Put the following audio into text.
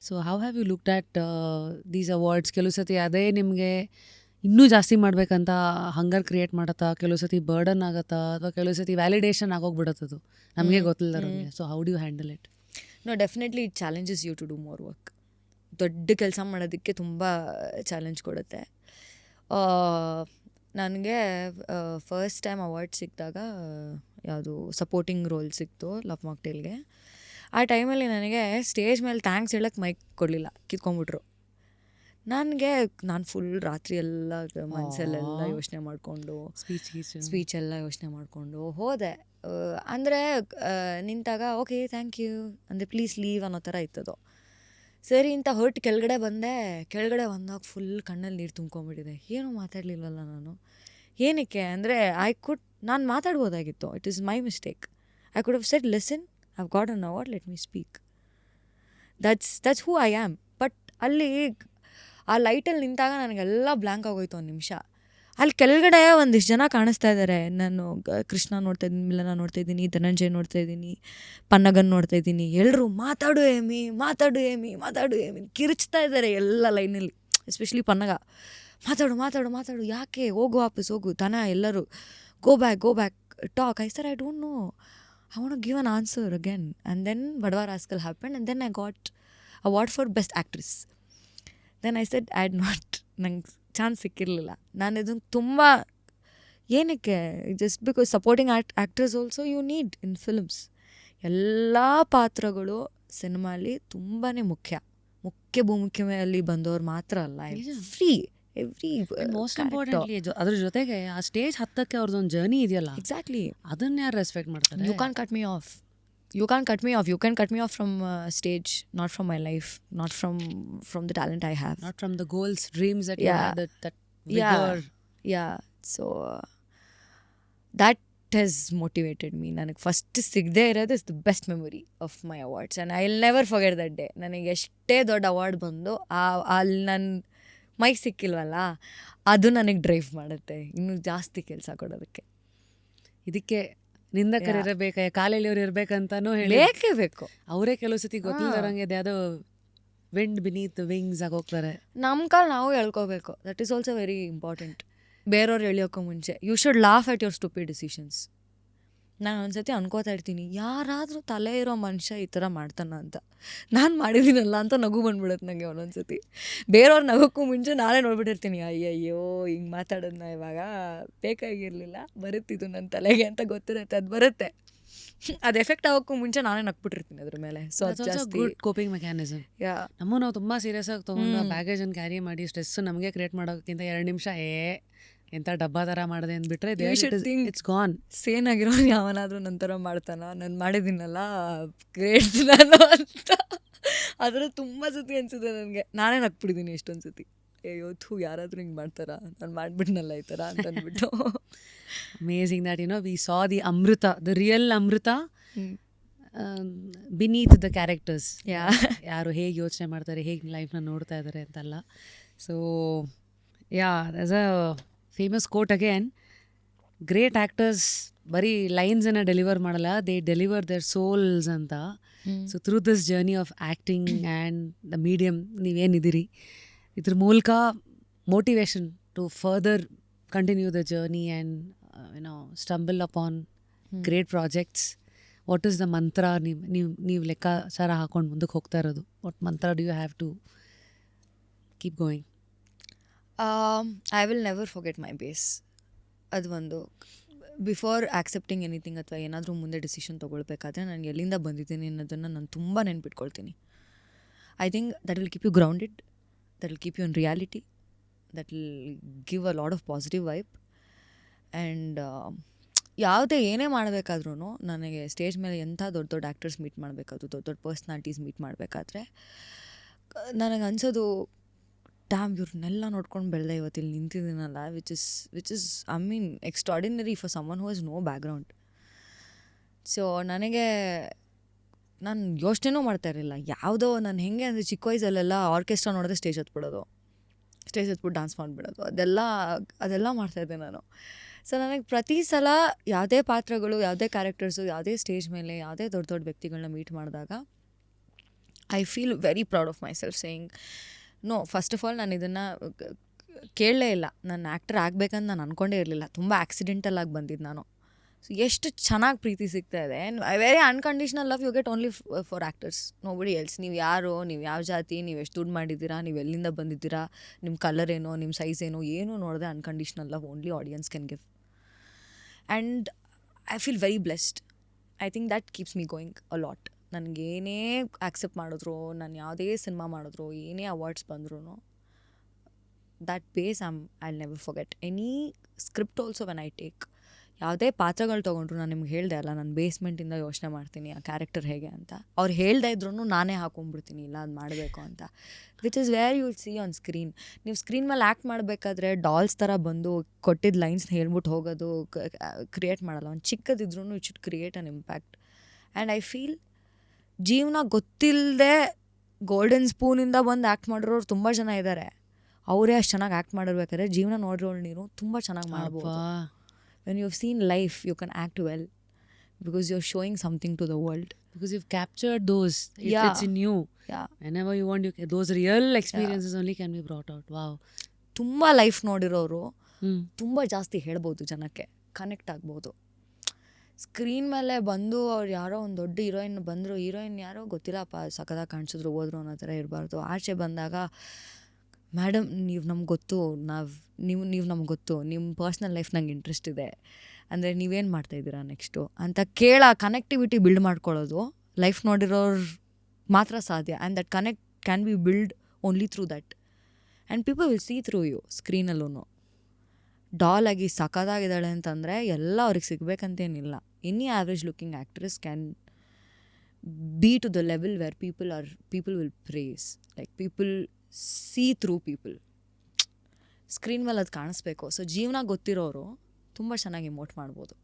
So how have you looked at these awards? ಕೆಲವು ಸತಿ ಅದೇ ನಿಮಗೆ ಇನ್ನೂ ಜಾಸ್ತಿ ಮಾಡ್ಬೇಕಂತ ಹಂಗರ್ ಕ್ರಿಯೇಟ್ ಮಾಡತ್ತಾ, ಕೆಲವು ಸತಿ ಬರ್ಡನ್ ಆಗತ್ತಾ, ಅಥವಾ ಕೆಲವು ಸತಿ ವ್ಯಾಲಿಡೇಷನ್ ಆಗೋಗ್ಬಿಡತ್ತದು ನಮಗೆ ಗೊತ್ತಿಲ್ಲದವ್ರಿಗೆ. So how do you handle it? No, definitely it challenges you to do more work. ದೊಡ್ಡ ಕೆಲಸ ಮಾಡೋದಕ್ಕೆ ತುಂಬ ಚಾಲೆಂಜ್ ಕೊಡುತ್ತೆ. ನನಗೆ ಫಸ್ಟ್ ಟೈಮ್ ಅವಾರ್ಡ್ ಸಿಕ್ಕಿದಾಗ ಯಾವುದು ಸಪೋರ್ಟಿಂಗ್ ರೋಲ್ ಸಿಕ್ತು ಲವ್ ಮಾಕ್ಟೇಲ್ಗೆ. ಆ ಟೈಮಲ್ಲಿ ನನಗೆ ಸ್ಟೇಜ್ ಮೇಲೆ ಥ್ಯಾಂಕ್ಸ್ ಹೇಳಕ್ಕೆ ಮೈಕ್ ಕೊಡಲಿಲ್ಲ, ಕಿತ್ಕೊಂಡ್ಬಿಟ್ರು. ನಾನು ಫುಲ್ ರಾತ್ರಿ ಎಲ್ಲ ಮನಸ್ಸಲ್ಲೆಲ್ಲ ಯೋಚನೆ ಮಾಡಿಕೊಂಡು ಸ್ಪೀಚ್ ಎಲ್ಲ ಯೋಚನೆ ಮಾಡಿಕೊಂಡು ಹೋದೆ. ಅಂದರೆ ನಿಂತಾಗ ಓಕೆ ಥ್ಯಾಂಕ್ ಯು ಅಂದರೆ ಪ್ಲೀಸ್ ಲೀವ್ ಅನ್ನೋ ಥರ ಇತ್ತದು. ಸರಿ ಅಂತ ಹೊರಟು ಕೆಳಗಡೆ ಬಂದಾಗ ಫುಲ್ ಕಣ್ಣಲ್ಲಿ ನೀರು ತುಂಬ್ಕೊಂಬಿಟ್ಟಿದೆ. ಏನೂ ಮಾತಾಡಲಿಲ್ವಲ್ಲ ನಾನು. ಏನಕ್ಕೆ ಅಂದರೆ ನಾನು ಮಾತಾಡ್ಬೋದಾಗಿತ್ತು. It is my mistake. I could have said listen, I have got an award, let me speak. That's who I am. But ಅಲ್ಲಿ ಆ ಲೈಟಲ್ಲಿ ನಿಂತಾಗ ನನಗೆಲ್ಲ ಬ್ಲ್ಯಾಂಕ್ ಆಗೋಯ್ತು ಒಂದು ನಿಮಿಷ. ಅಲ್ಲಿ ಕೆಳಗಡೆ ಒಂದಿಷ್ಟು ಜನ ಕಾಣಿಸ್ತಾ ಇದ್ದಾರೆ. ನಾನು ಕೃಷ್ಣ ನೋಡ್ತಾ ಇದ್ದೀನಿ, ಮಿಲನ ನೋಡ್ತಾ ಇದ್ದೀನಿ, ಧನಂಜಯ್ ನೋಡ್ತಾ ಇದ್ದೀನಿ, ಪನ್ನಗನ್ ನೋಡ್ತಾ ಇದ್ದೀನಿ. ಎಲ್ಲರೂ ಮಾತಾಡು ಏಮಿ ಕಿರಿಚ್ತಾ ಇದ್ದಾರೆ ಎಲ್ಲ ಲೈನಲ್ಲಿ. ಎಸ್ಪೆಷಲಿ ಪನ್ನಗ, ಮಾತಾಡು ಯಾಕೆ, ಹೋಗು ವಾಪಸ್ ಹೋಗು. ದನ ಎಲ್ಲರೂ go back talk. I sir I don't know, I want to give an answer again. And then ಬಡವಾ rascal happen and then I got award for best actress. Then I said I had not, ನಂಗೆ chance ಸಿಕ್ಕಿರಲಿಲ್ಲ. ನಾನು ಇದನ್ನು ತುಂಬ ಏನಕ್ಕೆ, just because supporting actors also you need in films. ಎಲ್ಲ ಪಾತ್ರಗಳು ಸಿನಿಮಾಲಿ ತುಂಬಾ ಮುಖ್ಯ ಭೂಮಿಕೆಯಲ್ಲಿ ಬಂದವ್ರು ಮಾತ್ರ ಅಲ್ಲ. ಎವ್ರಿ ಮೋಸ್ಟ್ ಇಂಪಾರ್ಟೆಂಟ್ಲಿ ಅದ್ರ ಜೊತೆಗೆ ಆ ಸ್ಟೇಜ್ ಹತ್ತಕ್ಕೆ ಅವ್ರದ್ದೊಂದು ಜರ್ನಿ ಇದೆಯಲ್ಲ, ಎಕ್ಸಾಕ್ಟ್ಲಿ, ಅದನ್ನ ಯಾರು ರೆಸ್ಪೆಕ್ಟ್ ಮಾಡ್ತಾರೆ? You can cut me off. You can't cut me off from stage, not from my life, not from the talent I have, not from the goals, dreams that you had, that vigor. Yeah. So that has motivated me. ನನಗೆ first ಸಿಗದೇ ಇರೋದು is the best memory of my awards and I will never forget that day. ನನಗೆ ಎಷ್ಟೇ ದೊಡ್ಡ award ಬಂದು ಅಲ್ಲಿ ನನ್ನ mic ಸಿಕ್ಕಿಲ್ವಲ್ಲ, ಅದು ನನಗೆ ಡ್ರೈವ್ ಮಾಡುತ್ತೆ ಇನ್ನೂ ಜಾಸ್ತಿ ಕೆಲಸ ಕೊಡೋದಕ್ಕೆ. ಇದಕ್ಕೆ ನಿಂದಕರಿರಬೇಕ, ಕಾಲೆಳೆಯವ್ರು ಇರ್ಬೇಕಂತಾನು ಬೇಕೇಬೇಕು. ಅವರೇ ಕೆಲವು ಸತಿ ಗೊತ್ತಿಲ್ಲದಂಗೆ ಯಾವುದೋ ವಿಂಡ್ ಬಿನೀತ್ ವಿಂಗ್ಸ್ ಆಗೋಗ್ತಾರೆ. ನಮ್ಮ ಕಾಲು ನಾವು ಎಳ್ಕೋಬೇಕು. That is also very important. ಬೇರೆಯವ್ರು ಎಳಿಯೋಕ್ಕೂ ಮುಂಚೆ you should laugh at your stupid decisions. ನಾನು ಒಂದ್ಸತಿ ಅನ್ಕೋತಾ ಇರ್ತೀನಿ, ಯಾರಾದರೂ ತಲೆ ಇರೋ ಮನುಷ್ಯ ಈ ಥರ ಮಾಡ್ತಾನ ಅಂತ. ನಾನು ಮಾಡಿದ್ದೀನಲ್ಲ ಅಂತ ನಗು ಬಂದ್ಬಿಡುತ್ತೆ ನನಗೆ ಒಂದೊಂದ್ಸತಿ. ಬೇರೆಯವ್ರು ನಗೋಕ್ಕೂ ಮುಂಚೆ ನಾನೇ ನೋಡ್ಬಿಟ್ಟಿರ್ತೀನಿ, ಅಯ್ಯಯ್ಯೋ ಹಿಂಗೆ ಮಾತಾಡೋದನ್ನ ಇವಾಗ ಬೇಕಾಗಿರಲಿಲ್ಲ, ಬರುತ್ತಿದ್ದು ನನ್ನ ತಲೆಗೆ ಅಂತ ಗೊತ್ತಿರುತ್ತೆ. ಅದು ಬರುತ್ತೆ, ಅದು ಎಫೆಕ್ಟ್ ಆಗೋಕ್ಕೂ ಮುಂಚೆ ನಾನೇ ನಕ್ಬಿಟ್ಟಿರ್ತೀನಿ ಅದ್ರ ಮೇಲೆ. ಸೊ ಅದು ಜಾಸ್ತಿ ಗುಡ್ ಕೋಪಿಂಗ್ ಮೆಕ್ಯಾನಿಸಮ್. ನಾವು ತುಂಬ ಸೀರಿಯಸ್ ಆಗಿ ತೊಗೊಂಡು ಬ್ಯಾಗೇಜನ್ನು ಕ್ಯಾರಿ ಮಾಡಿ ಸ್ಟ್ರೆಸ್ ನಮಗೆ ಕ್ರಿಯೇಟ್ ಮಾಡೋಕ್ಕಿಂತ 2 ನಿಮಿಷ ಎಂಥ ಡಬ್ಬಾ ಥರ ಮಾಡಿದೆ ಅಂದ್ಬಿಟ್ರೆ ಇಟ್ಸ್ ಗಾನ್. ಸೇನ್ ಆಗಿರೋ ಯಾವನಾದರೂ ನನ್ನ ಥರ ಮಾಡ್ತಾನ, ನಾನು ಮಾಡಿದ್ದೀನಲ್ಲ ಗ್ರೇಟ್ ನಾನು ಅಂತ. ಅದರ ತುಂಬ ಸತಿ ಅನಿಸುತ್ತೆ ನನಗೆ. ನಾನೇ ನಕ್ಬಿಟ್ಟಿದ್ದೀನಿ ಎಷ್ಟೊಂದು ಸತಿ. ಥೂ ಯಾರಾದರೂ ಹಿಂಗೆ ಮಾಡ್ತಾರಾ, ನಾನು ಮಾಡಿಬಿಟ್ನಲ್ಲ ಈ ಥರ ಅಂತ ಅಂದ್ಬಿಟ್ಟು. Amazing that we saw the Amrutha, the real Amrutha beneath the characters. ಯಾರು ಹೇಗೆ ಯೋಚನೆ ಮಾಡ್ತಾರೆ, ಹೇಗೆ ಲೈಫ್ನ ನೋಡ್ತಾ ಇದ್ದಾರೆ ಅಂತಲ್ಲ. So that's a famous quote again, great actors ಬರೀ ಲೈನ್ಸನ್ನು ಡೆಲಿವರ್ ಮಾಡಲ್ಲ, ದೇ ಡೆಲಿವರ್ ದೇರ್ ಸೋಲ್ಸ್ ಅಂತ. So through this journey of acting and the medium ನೀವೇನಿದ್ದೀರಿ, ಇದ್ರ ಮೂಲಕ motivation to further continue the journey and stumble upon great projects. What is the mantra ನೀವು ಲೆಕ್ಕಾಚಾರ ಹಾಕೊಂಡು ಮುಂದಕ್ಕೆ ಹೋಗ್ತಾ ಇರೋದು? What mantra do you have to keep going? I will never forget my base. ಅದು ಒಂದು ಬಿಫೋರ್ ಆಕ್ಸೆಪ್ಟಿಂಗ್ ಎನಿಥಿಂಗ್ ಅಥವಾ ಏನಾದರೂ ಮುಂದೆ ಡಿಸಿಷನ್ ತೊಗೊಳ್ಬೇಕಾದ್ರೆ ನಾನು ಎಲ್ಲಿಂದ ಬಂದಿದ್ದೀನಿ ಅನ್ನೋದನ್ನು ನಾನು ತುಂಬ ನೆನ್ಪಿಟ್ಕೊಳ್ತೀನಿ. I think that will keep you grounded, that will keep you in reality, that will give a lot of positive vibe. And ಯಾವುದೇ ಏನೇ ಮಾಡಬೇಕಾದ್ರೂ ನನಗೆ ಸ್ಟೇಜ್ ಮೇಲೆ ಎಂಥ ದೊಡ್ಡ ಆ್ಯಕ್ಟರ್ಸ್ ಮೀಟ್ ಮಾಡಬೇಕಾದ್ರು, ದೊಡ್ಡ ಪರ್ಸ್ನಾಲಿಟೀಸ್ ಮೀಟ್ ಮಾಡಬೇಕಾದ್ರೆ ನನಗೆ ಅನ್ಸೋದು, ಡ್ಯಾಮ್ ಇವ್ರನ್ನೆಲ್ಲ ನೋಡ್ಕೊಂಡು ಬೆಳೆದೆ ಇವತ್ತಿಲ್ಲಿ ನಿಂತಿದ್ದೀನಲ್ಲ, which is I mean extraordinary for someone who has no background. So ನಾನು ಯೋಚನೆನೂ ಮಾಡ್ತಾ ಇರಲಿಲ್ಲ. ಯಾವುದೋ ನಾನು ಹೆಂಗೆ ಅಂದರೆ ಚಿಕ್ಕ ವಯಸ್ಸಲ್ಲೆಲ್ಲ ಆರ್ಕೆಸ್ಟ್ರಾ ನೋಡಿದ್ರೆ ಸ್ಟೇಜ್ ಹತ್ಬಿಡೋದು, ಸ್ಟೇಜ್ ಹತ್ಬಿಟ್ಟು ಡ್ಯಾನ್ಸ್ ಮಾಡಿಬಿಡೋದು, ಅದೆಲ್ಲ ಮಾಡ್ತಾಯಿದ್ದೆ ನಾನು. ಸೊ ನನಗೆ ಪ್ರತಿ ಸಲ ಯಾವುದೇ ಪಾತ್ರಗಳು, ಯಾವುದೇ ಕ್ಯಾರೆಕ್ಟರ್ಸು, ಯಾವುದೇ ಸ್ಟೇಜ್ ಮೇಲೆ ಯಾವುದೇ ದೊಡ್ಡ ವ್ಯಕ್ತಿಗಳನ್ನ ಮೀಟ್ ಮಾಡಿದಾಗ I feel very proud of myself saying no. First of all ನಾನು ಇದನ್ನು ಕೇಳಲೇ ಇಲ್ಲ. ನಾನು ಆ್ಯಕ್ಟರ್ ಆಗಬೇಕಂತ ನಾನು ಅಂದ್ಕೊಂಡೇ ಇರಲಿಲ್ಲ. ತುಂಬ ಆಕ್ಸಿಡೆಂಟಲ್ ಆಗಿ ಬಂದಿದ್ದು ನಾನು. ಸೊ ಎಷ್ಟು ಚೆನ್ನಾಗಿ ಪ್ರೀತಿ ಸಿಗ್ತಾ ಇದೆ. Very unconditional love you get only for actors, nobody else. ನೀವು ಯಾರು, ನೀವು ಯಾವ ಜಾತಿ, ನೀವು ಎಷ್ಟು ದುಡ್ಡು ಮಾಡಿದ್ದೀರಾ, ನೀವು ಎಲ್ಲಿಂದ ಬಂದಿದ್ದೀರಾ, ನಿಮ್ಮ ಕಲರ್ ಏನೋ, ನಿಮ್ಮ ಸೈಜ್ ಏನೋ ನೋಡಿದೆ unconditional love only audience can give. And I feel very blessed. I think that keeps me going a lot. ನನಗೇನೇ ಆಕ್ಸೆಪ್ಟ್ ಮಾಡಿದ್ರು, ನಾನು ಯಾವುದೇ ಸಿನಿಮಾ ಮಾಡಿದ್ರು, ಏನೇ ಅವಾರ್ಡ್ಸ್ ಬಂದ್ರೂ, that base I'll never forget. Any script also when I take, ಯಾವುದೇ ಪಾತ್ರಗಳು ತೊಗೊಂಡ್ರು, ನಾನು ನಿಮ್ಗೆ ಹೇಳ್ದೆ ಅಲ್ಲ, ನಾನು ಬೇಸ್ಮೆಂಟಿಂದ ಯೋಚನೆ ಮಾಡ್ತೀನಿ ಆ ಕ್ಯಾರೆಕ್ಟರ್ ಹೇಗೆ ಅಂತ. ಅವ್ರು ಹೇಳ್ದೆ ಇದ್ರೂ ನಾನೇ ಹಾಕೊಂಡ್ಬಿಡ್ತೀನಿ, ಇಲ್ಲ ಅದು ಮಾಡಬೇಕು ಅಂತ. Which is where you will see on screen. ನೀವು ಸ್ಕ್ರೀನ್ ಮೇಲೆ ಆ್ಯಕ್ಟ್ ಮಾಡಬೇಕಾದ್ರೆ ಡಾಲ್ಸ್ ಥರ ಬಂದು ಕೊಟ್ಟಿದ್ದ ಲೈನ್ಸ್ನ ಹೇಳ್ಬಿಟ್ಟು ಹೋಗೋದು ಕ್ರಿಯೇಟ್ ಮಾಡಲ್ಲ. ಒಂದು ಚಿಕ್ಕದಿದ್ರೂ it should create an impact. And I feel ಜೀವನ ಗೊತ್ತಿಲ್ಲದೆ ಗೋಲ್ಡನ್ ಸ್ಪೂನಿಂದ ಬಂದು ಆ್ಯಕ್ಟ್ ಮಾಡಿರೋರು ತುಂಬ ಜನ ಇದ್ದಾರೆ. ಅವರೇ ಅಷ್ಟು ಚೆನ್ನಾಗಿ ಆ್ಯಕ್ಟ್ ಮಾಡಿರ್ಬೇಕಾದ್ರೆ ಜೀವನ ನೋಡಿರೋಳು ನೀನು ತುಂಬ ಚೆನ್ನಾಗಿ ಮಾಡ್ಬೋದು. When you have seen life you can act well because you are showing something to the world. Because you've captured those. It's in you. Yeah. Whenever you want, those real experiences only can be brought out. Wow. ತುಂಬ life ನೋಡಿರೋರು ತುಂಬ ಜಾಸ್ತಿ ಹೇಳ್ಬೋದು, ಜನಕ್ಕೆ connect ಆಗ್ಬೋದು. Screen ಮೇಲೆ ಬಂದು ಅವ್ರು ಯಾರೋ ಒಂದು ದೊಡ್ಡ ಹೀರೋಯಿನ್ ಬಂದರು, ಹೀರೋಯಿನ್ ಯಾರೋ ಗೊತ್ತಿಲ್ಲಪ್ಪ, ಸಖತ್ತಾಗಿ ಕಾಣಿಸಿದ್ರು, ಹೋದ್ರು ಅನ್ನೋ ಥರ ಇರಬಾರ್ದು. ಆಚೆ ಬಂದಾಗ ಮೇಡಮ್ ನೀವು ನಮ್ಗೆ ಗೊತ್ತು, ನೀವು ನಮ್ಗೆ ಗೊತ್ತು, ನಿಮ್ಮ ಪರ್ಸ್ನಲ್ ಲೈಫ್ ನಂಗೆ ಇಂಟ್ರೆಸ್ಟ್ ಇದೆ ಅಂದರೆ ನೀವೇನು ಮಾಡ್ತಾಯಿದ್ದೀರಾ ನೆಕ್ಸ್ಟು ಅಂತ ಕನೆಕ್ಟಿವಿಟಿ ಬಿಲ್ಡ್ ಮಾಡ್ಕೊಳ್ಳೋದು ಲೈಫ್ ನೋಡಿರೋರು ಮಾತ್ರ ಸಾಧ್ಯ. And that connect can be build only through that. And people will see through you. ಸ್ಕ್ರೀನಲ್ಲೂ ಡಾಲ್ ಆಗಿ ಸಖತ್ತಾಗಿದ್ದಾಳೆ ಅಂತಂದರೆ ಎಲ್ಲ ಅವ್ರಿಗೆ ಸಿಗಬೇಕಂತೇನಿಲ್ಲ. Any average looking actress can be to the level where people will praise. Like people see through people. Screen ಮೇಲೆ ಅದು ಕಾಣಿಸ್ಬೇಕು. So ಜೀವನ ಗೊತ್ತಿರೋರು ತುಂಬ ಚೆನ್ನಾಗಿ ಇಮೋಟ್ ಮಾಡ್ಬೋದು.